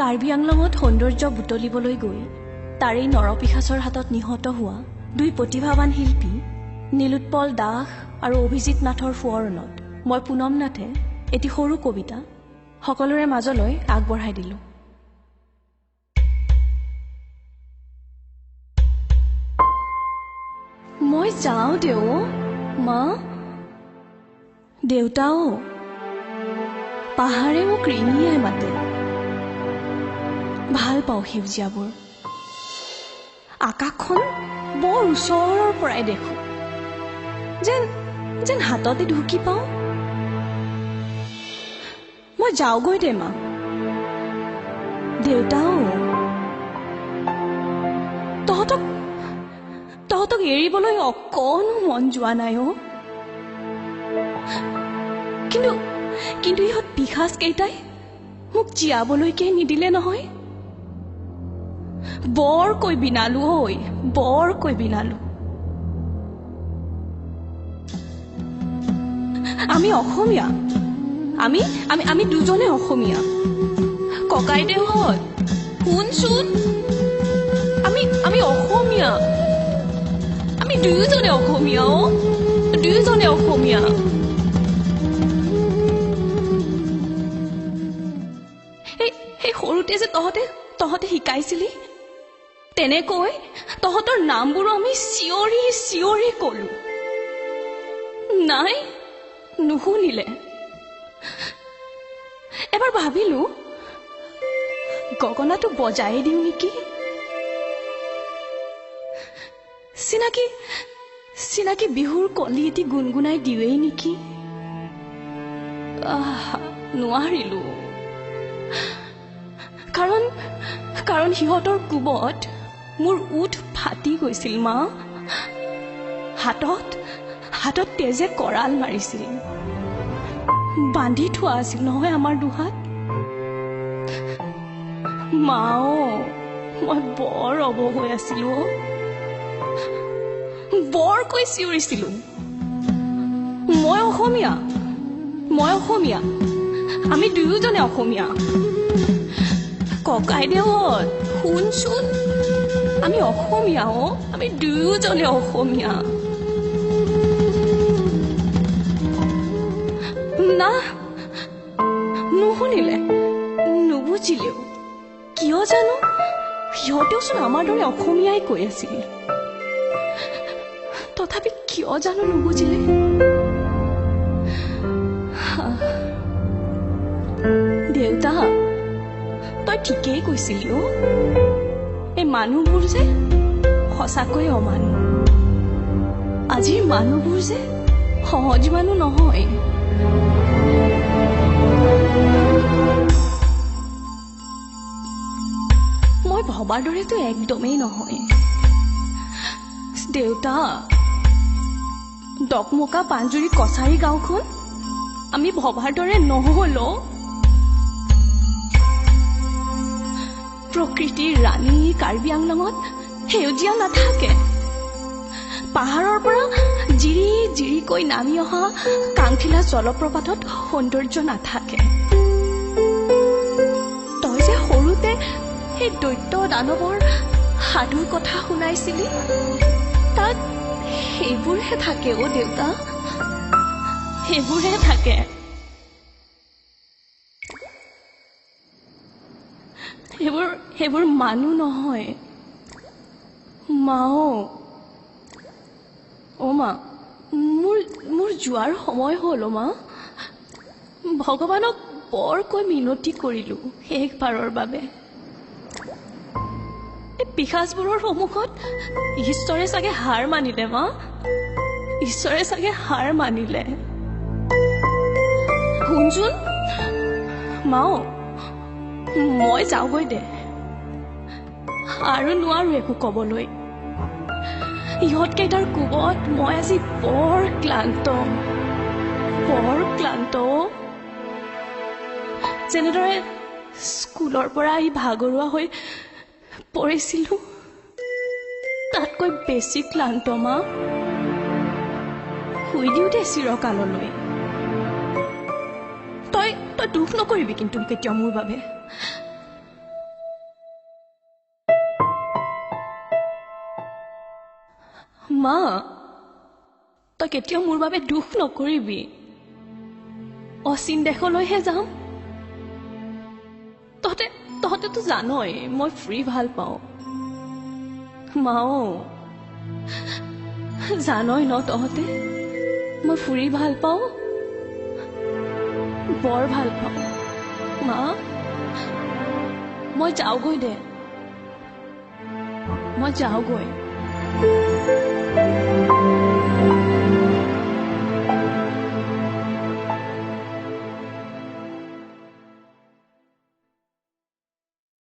কাৰ্বি আংলঙত সৌন্দৰ্য বুটলিবলৈ গৈ তাৰেই নৰপিশাচৰ হাতত নিহত হোৱা দুই প্ৰতিভাৱান শিল্পী নীলোৎপল দাস আৰু অভিজিত নাথৰ সোঁৱৰণত মই পুনম নাথে এটি সৰু কবিতা সকলোৰে মাজলৈ আগবঢ়াই দিলোঁ। মই যাওঁ দেও মা, দেউতাও পাহাৰে মোক ৰিঙিয়াই মাতে। ভাল পাওঁ সেউজীয়াবোৰ, আকাশখন বৰ ওচৰৰ পৰাই দেখোঁ, যেন যেন হাততে ঢুকি পাওঁ। মই যাওঁগৈ দে মা, দেউতাও তহঁতক এৰিবলৈ অকণো মন যোৱা নাই অ'। কিন্তু ইহঁত পিশাচ কেইটাই মোক জীয়াবলৈকে নিদিলে নহয়। বৰকৈ বিনালো ঐ, বৰকৈ বিনালো। আমি অসমীয়া, আমি দুজনে অসমীয়া। ককাইদেউহঁত শুনচোন, আমি অসমীয়া, আমি দুয়োজনে অসমীয়া অ', দুয়োজনে অসমীয়া। সেই সৰুতে যে তহঁতে শিকাইছিলি, তেনেকৈ তহঁতৰ নামবোৰো আমি চিঞৰি চিঞৰি কলো। নাই, নুশুনিলে। এবাৰ ভাবিলো গগনাটো বজাই দিওঁ নেকি, চিনাকি বিহুৰ কলি এটি গুণগুণাই দিওঁৱেই নেকি। নোৱাৰিলো, কাৰণ সিহঁতৰ কোবত মোৰ উঠ ফাটি গৈছিল মা। হাতত তেজে কৰাল মাৰিছিল, বান্ধি থোৱা আছিল নহয় আমাৰ দুহাত। মাও মই বৰ অবহ হৈ আছিলো, বৰকৈ চিঞৰিছিলো, মই অসমীয়া, আমি দুয়োজনে অসমীয়া। ককাইদেউহঁত শুনচোন, আমি অসমীয়া অ', আমি দুয়োজনে অসমীয়া। না, নুশুনিলে, নুবুজিলেও। কিয় জানো, সিহঁতেওচোন আমাৰ দৰে অসমীয়াই কৈ আছিল। তথাপি কিয় জানো নুবুজিলে। দেউতা, তই ঠিকেই কৈছিলি অ', এই মানুহবোৰ যে সঁচাকৈ অমানুহ। আজিৰ মানুহবোৰ যে সহজ মানুহ নহয়। মই ভবাৰ দৰেতো একদমেই নহয়। দেউতা, ডকমকা পাঞ্জুৰী কছাৰী গাঁওখন আমি ভবাৰ দৰে নহ'ল। প্ৰকৃতিৰ ৰাণী কাৰ্বি আংলঙত সেউজীয়া নাথাকে। পাহাৰৰ পৰা জিৰি জিৰিকৈ নামি অহা কাংঠিলা জলপ্ৰপাতত সৌন্দৰ্য নাথাকে। তই যে সৰুতে সেই দৈত্য দানৱৰ সাধুৰ কথা শুনাইছিলি, তাত সেইবোৰহে থাকে অ' দেউতা, সেইবোৰহে থাকে। সেইবোৰ মানুহ নহয় মাও। অ' মা, মোৰ যোৱাৰ সময় হ'ল অ' মা। ভগৱানক বৰকৈ মিনতি কৰিলো শেষবাৰৰ বাবে। এই পিশাচবোৰৰ সন্মুখত ঈশ্বৰে চাগে হাৰ মানিলে মা, ঈশ্বৰে চাগে হাৰ মানিলে। শুনচোন মাও, মই যাওঁগৈ দে, আৰু নোৱাৰো একো কবলৈ। ইহঁতকেইটাৰ কোবত মই আজি বৰ ক্লান্ত। যেনেদৰে স্কুলৰ পৰা আহি ভাগৰুৱা হৈ পৰিছিলো, তাতকৈ বেছি ক্লান্ত মা। শুই দিওঁ দে চিৰকাললৈ। তই দুখ নকৰিবি কিন্তু কেতিয়াও মোৰ বাবে। মা তই কেতিয়াও মোৰ বাবে দুখ নকৰিবি অচিন দেশলৈহে যাম তহঁতেতো জানই মই ফ্ৰী ভাল পাওঁ মাও জানই ন তহঁতে মই ফুৰি ভাল পাওঁ বৰ ভাল পাওঁ মা মই যাওঁগৈ দে মই যাওঁগৈ